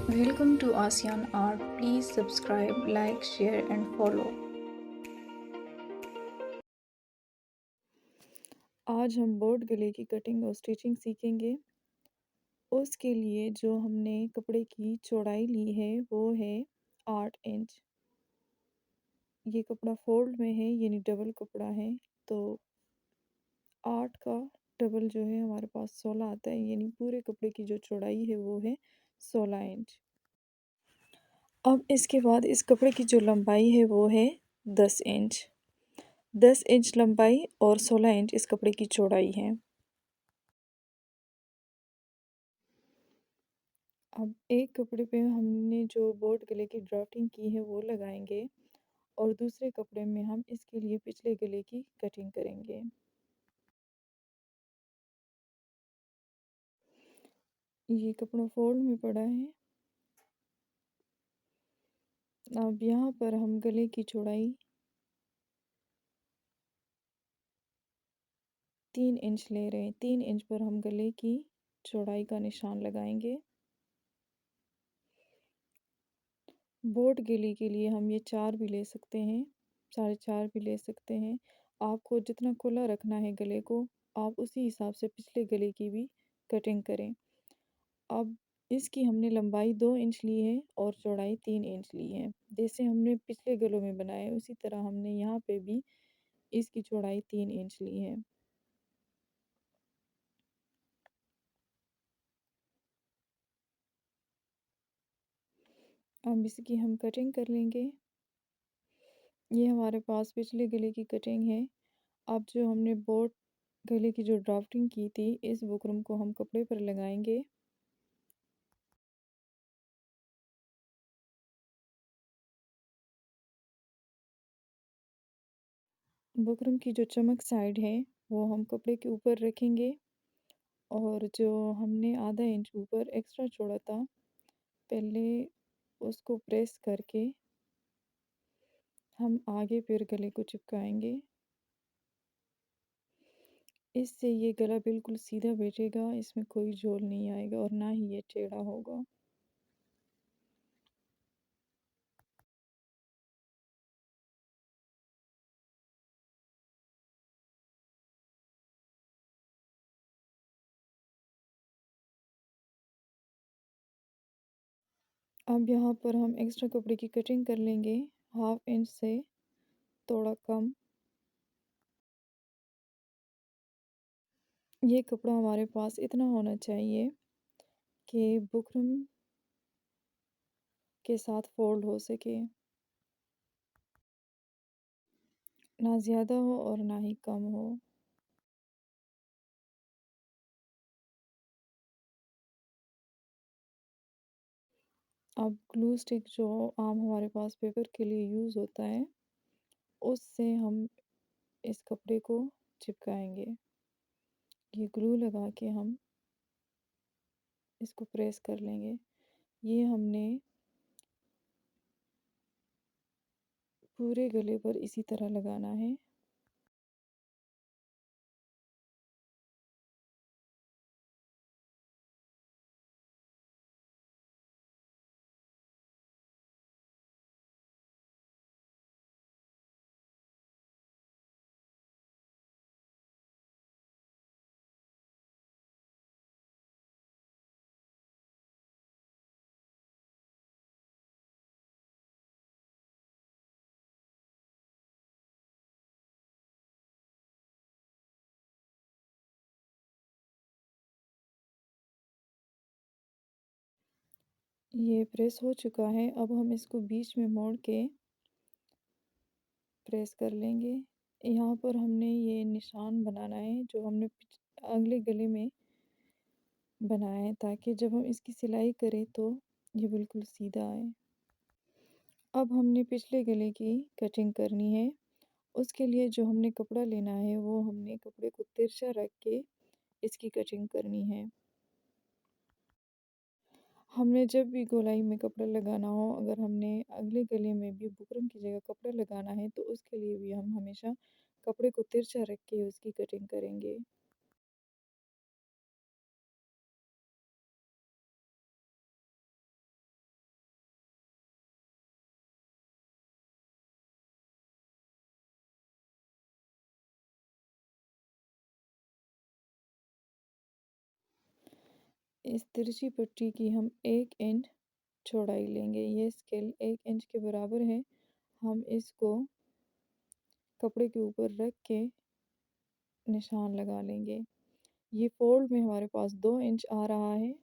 Welcome to ASEAN Art. Please subscribe, like, share, and follow. आज हम boat गले की कटिंग और स्टिचिंग सीखेंगे। उसके लिए जो हमने कपड़े की चौड़ाई ली है वो है 8 इंच। ये कपड़ा फोल्ड में है यानी डबल कपड़ा है, तो 8 का डबल जो है हमारे पास 16 आता है, यानी पूरे कपड़े की जो चौड़ाई है वो है 16 इंच। अब इसके बाद इस कपड़े की जो लंबाई है वो है 10 इंच। 10 इंच लंबाई और 16 इंच इस कपड़े की चौड़ाई है। अब एक कपड़े पे हमने जो बोट गले की ड्राफ्टिंग की है वो लगाएंगे और दूसरे कपड़े में हम इसके लिए पिछले गले की कटिंग करेंगे। ये कपड़ा फोल्ड में पड़ा है। अब यहाँ पर हम गले की चौड़ाई 3 इंच ले रहे हैं। 3 इंच पर हम गले की चौड़ाई का निशान लगाएंगे। बोट गले के लिए हम ये 4 भी ले सकते हैं, 4.5 भी ले सकते हैं। आपको जितना खुला रखना है गले को, आप उसी हिसाब से पिछले गले की भी कटिंग करें। अब इसकी हमने लंबाई 2 इंच ली है और चौड़ाई 3 इंच ली है। जैसे हमने पिछले गलों में बनाया उसी तरह हमने यहाँ पे भी इसकी चौड़ाई 3 इंच ली है। अब इसकी हम कटिंग कर लेंगे। ये हमारे पास पिछले गले की कटिंग है। अब जो हमने बोट गले की जो ड्राफ्टिंग की थी, इस बुकरम को हम कपड़े पर लगाएंगे। बुकरम की जो चमक साइड है वो हम कपड़े के ऊपर रखेंगे और जो हमने आधा इंच ऊपर एक्स्ट्रा छोड़ा था, पहले उसको प्रेस करके हम आगे फिर गले को चिपकाएंगे। इससे ये गला बिल्कुल सीधा बैठेगा, इसमें कोई झोल नहीं आएगा और ना ही ये टेढ़ा होगा। अब यहाँ पर हम एक्स्ट्रा कपड़े की कटिंग कर लेंगे, 1/2 इंच से थोड़ा कम। ये कपड़ा हमारे पास इतना होना चाहिए कि बुकरम के साथ फोल्ड हो सके, ना ज़्यादा हो और ना ही कम हो। अब ग्लू स्टिक जो आम हमारे पास पेपर के लिए यूज़ होता है, उससे हम इस कपड़े को चिपकाएंगे। ये ग्लू लगा के हम इसको प्रेस कर लेंगे। ये हमने पूरे गले पर इसी तरह लगाना है। ये प्रेस हो चुका है। अब हम इसको बीच में मोड़ के प्रेस कर लेंगे। यहाँ पर हमने ये निशान बनाना है जो हमने अगले गले में बनाया है, ताकि जब हम इसकी सिलाई करें तो ये बिल्कुल सीधा आए। अब हमने पिछले गले की कटिंग करनी है। उसके लिए जो हमने कपड़ा लेना है वो हमने कपड़े को तिरछा रख के इसकी कटिंग करनी है। हमने जब भी गोलाई में कपड़ा लगाना हो, अगर हमने अगले गले में भी बुकरम की जगह कपड़ा लगाना है तो उसके लिए भी हम हमेशा कपड़े को तिरछा रख के उसकी कटिंग करेंगे। इस तिरछी पट्टी की हम 1 इंच चौड़ाई लेंगे। ये स्केल 1 इंच के बराबर है। हम इसको कपड़े के ऊपर रख के निशान लगा लेंगे। ये फोल्ड में हमारे पास 2 इंच आ रहा है।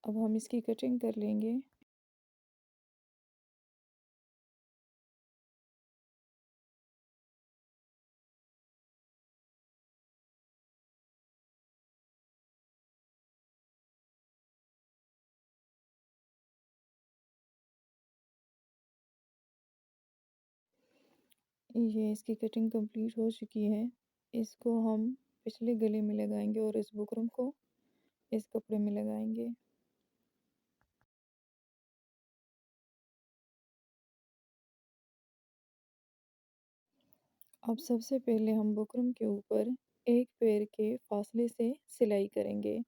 अब हम इसकी कटिंग कर लेंगे। ये इसकी कटिंग कंप्लीट हो चुकी है। इसको हम पिछले गले में लगाएंगे और इस बुकरम को इस कपड़े में लगाएंगे। अब सबसे पहले हम बुकरम के ऊपर एक पैर के फासले से सिलाई करेंगे।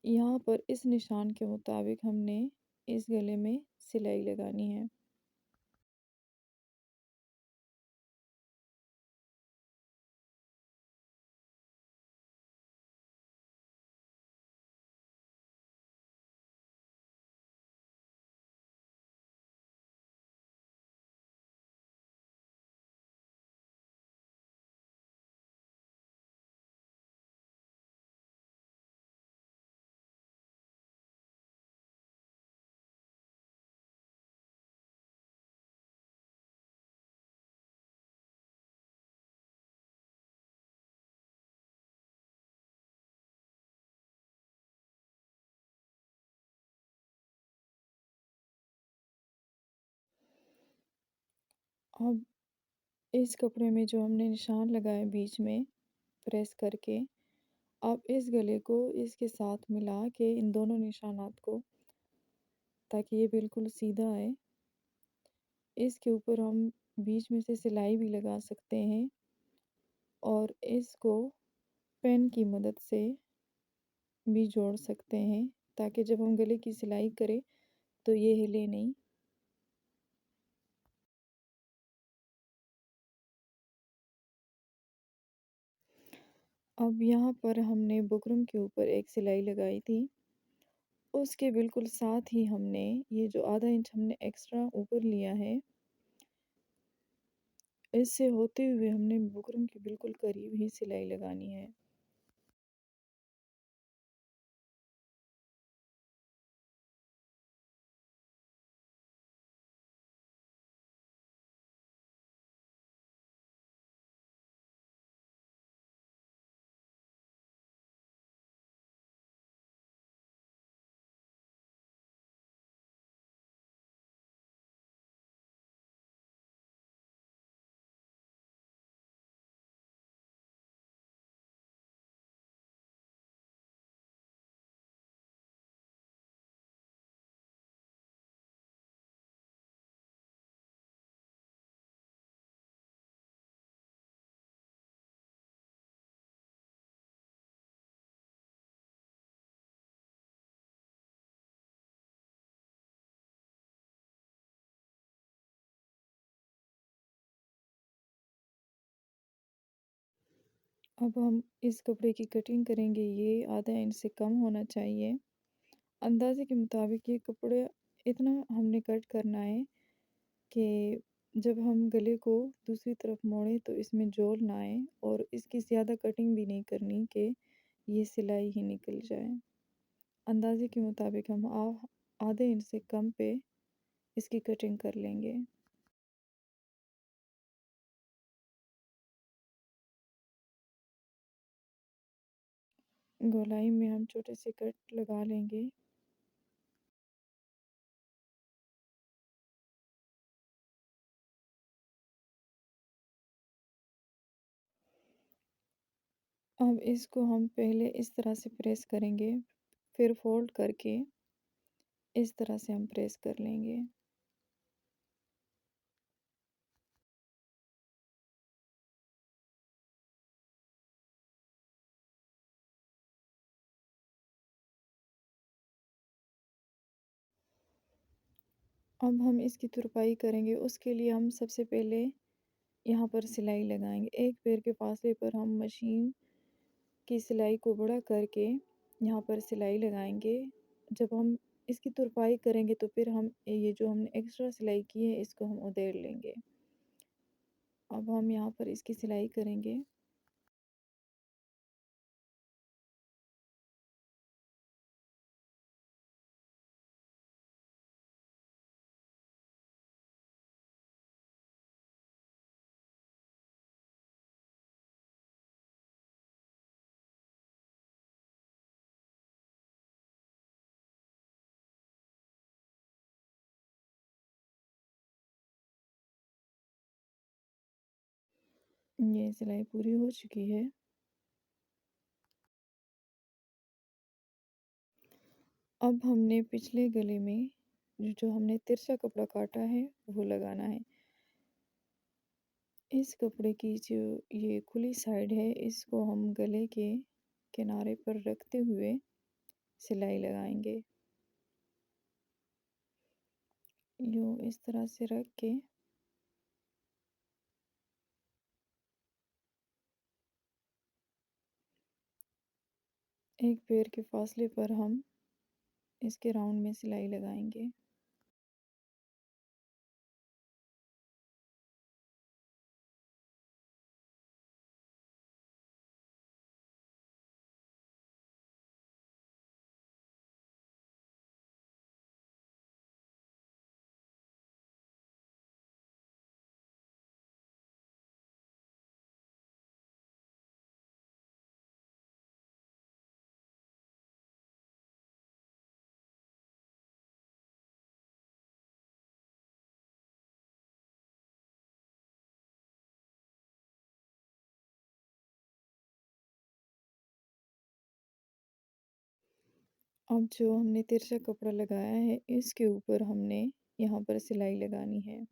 यहाँ पर इस निशान के मुताबिक हमने इस गले में सिलाई लगानी है। अब इस कपड़े में जो हमने निशान लगाए बीच में प्रेस करके, अब इस गले को इसके साथ मिला के इन दोनों निशानात को, ताकि ये बिल्कुल सीधा आए। इसके ऊपर हम बीच में से सिलाई भी लगा सकते हैं और इसको पेन की मदद से भी जोड़ सकते हैं, ताकि जब हम गले की सिलाई करें तो ये हिले नहीं। अब यहाँ पर हमने बुकरम के ऊपर एक सिलाई लगाई थी, उसके बिल्कुल साथ ही हमने ये जो आधा इंच हमने एक्स्ट्रा ऊपर लिया है, इससे होते हुए हमने बुकरम के बिल्कुल करीब ही सिलाई लगानी है। अब हम इस कपड़े की कटिंग करेंगे। ये आधा इंच से कम होना चाहिए। अंदाजे के मुताबिक ये कपड़े इतना हमने कट करना है कि जब हम गले को दूसरी तरफ मोड़ें तो इसमें जोड़ ना आए, और इसकी ज़्यादा कटिंग भी नहीं करनी कि ये सिलाई ही निकल जाए। अंदाजे के मुताबिक हम आधे इंच से कम पे इसकी कटिंग कर लेंगे। गोलाई में हम छोटे से कट लगा लेंगे। अब इसको हम पहले इस तरह से प्रेस करेंगे, फिर फोल्ड करके इस तरह से हम प्रेस कर लेंगे। अब हम इसकी तुरपाई करेंगे। उसके लिए हम सबसे पहले यहाँ पर सिलाई लगाएंगे। एक पैर के फासले पर हम मशीन की सिलाई को बड़ा करके यहाँ पर सिलाई लगाएंगे। जब हम इसकी तुरपाई करेंगे तो फिर हम ये जो हमने एक्स्ट्रा सिलाई की है इसको हम उधेड़ लेंगे। अब हम यहाँ पर इसकी सिलाई करेंगे। ये सिलाई पूरी हो चुकी है। अब हमने पिछले गले में जो हमने तिरछा कपड़ा काटा है वो लगाना है। इस कपड़े की जो ये खुली साइड है इसको हम गले के किनारे पर रखते हुए सिलाई लगाएंगे। यूँ इस तरह से रख के एक पैर के फासले पर हम इसके राउंड में सिलाई लगाएंगे। अब जो हमने तिरछा कपड़ा लगाया है इसके ऊपर हमने यहाँ पर सिलाई लगानी है।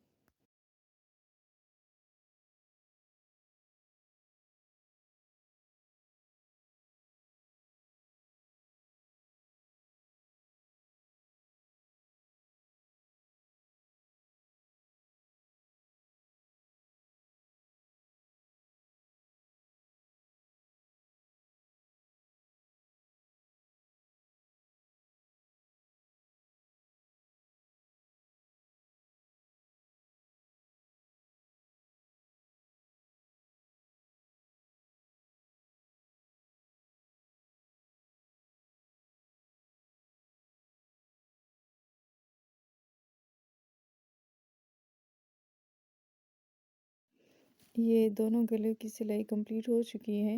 ये दोनों गले की सिलाई कंप्लीट हो चुकी है।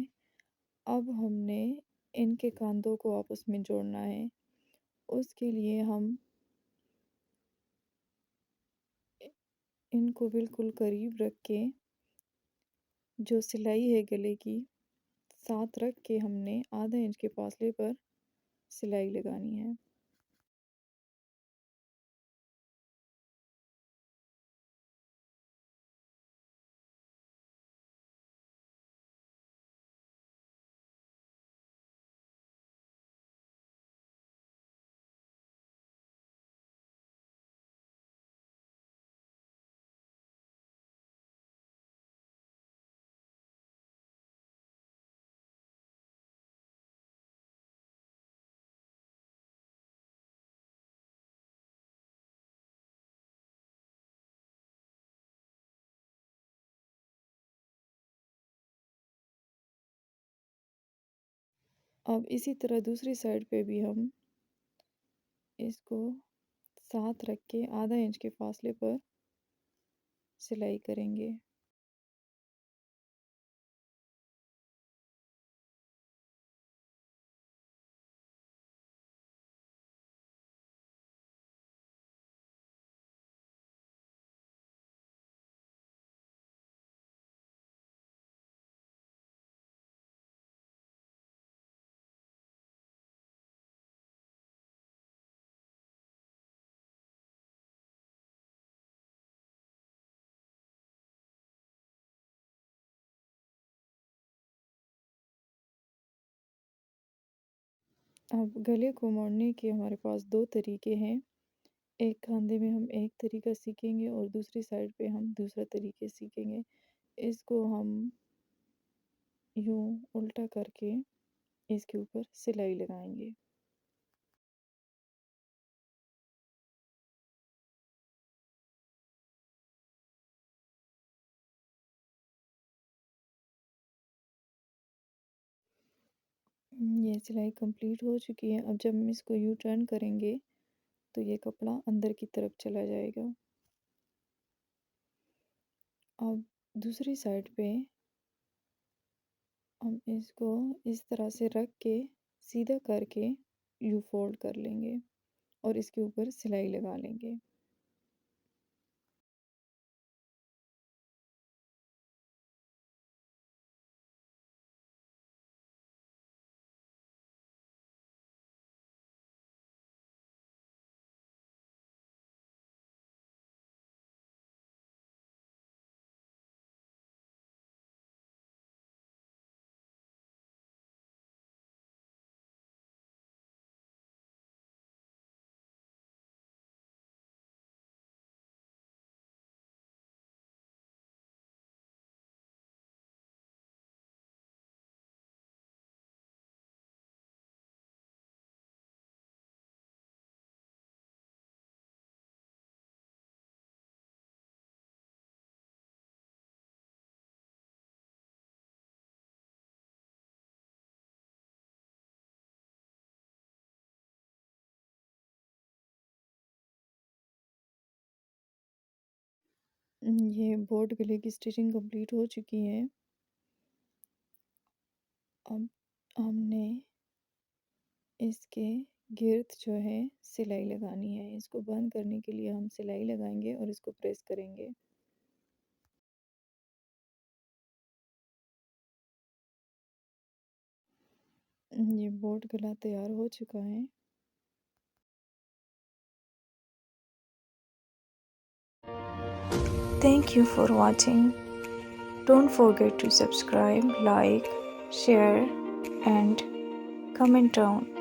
अब हमने इनके कांधों को आपस में जोड़ना है। उसके लिए हम इनको बिल्कुल करीब रख के जो सिलाई है गले की साथ रख के हमने आधा इंच के फासले पर सिलाई लगानी है। अब इसी तरह दूसरी साइड पे भी हम इसको साथ रख के आधा इंच के फासले पर सिलाई करेंगे। अब गले को मोड़ने के हमारे पास दो तरीके हैं। एक खांधे में हम एक तरीका सीखेंगे और दूसरी साइड पे हम दूसरा तरीके सीखेंगे। इसको हम यूँ उल्टा करके इसके ऊपर सिलाई लगाएंगे। ये सिलाई कंप्लीट हो चुकी है। अब जब हम इसको यू टर्न करेंगे तो ये कपड़ा अंदर की तरफ चला जाएगा। अब दूसरी साइड पे हम इसको इस तरह से रख के सीधा करके यू फोल्ड कर लेंगे और इसके ऊपर सिलाई लगा लेंगे। ये बोट गले की स्टिचिंग कंप्लीट हो चुकी है। अब हमने इसके गिर्द जो है सिलाई लगानी है। इसको बंद करने के लिए हम सिलाई लगाएंगे और इसको प्रेस करेंगे। ये बोट गला तैयार हो चुका है। Thank you for watching. Don't forget to subscribe, like, share, and comment down.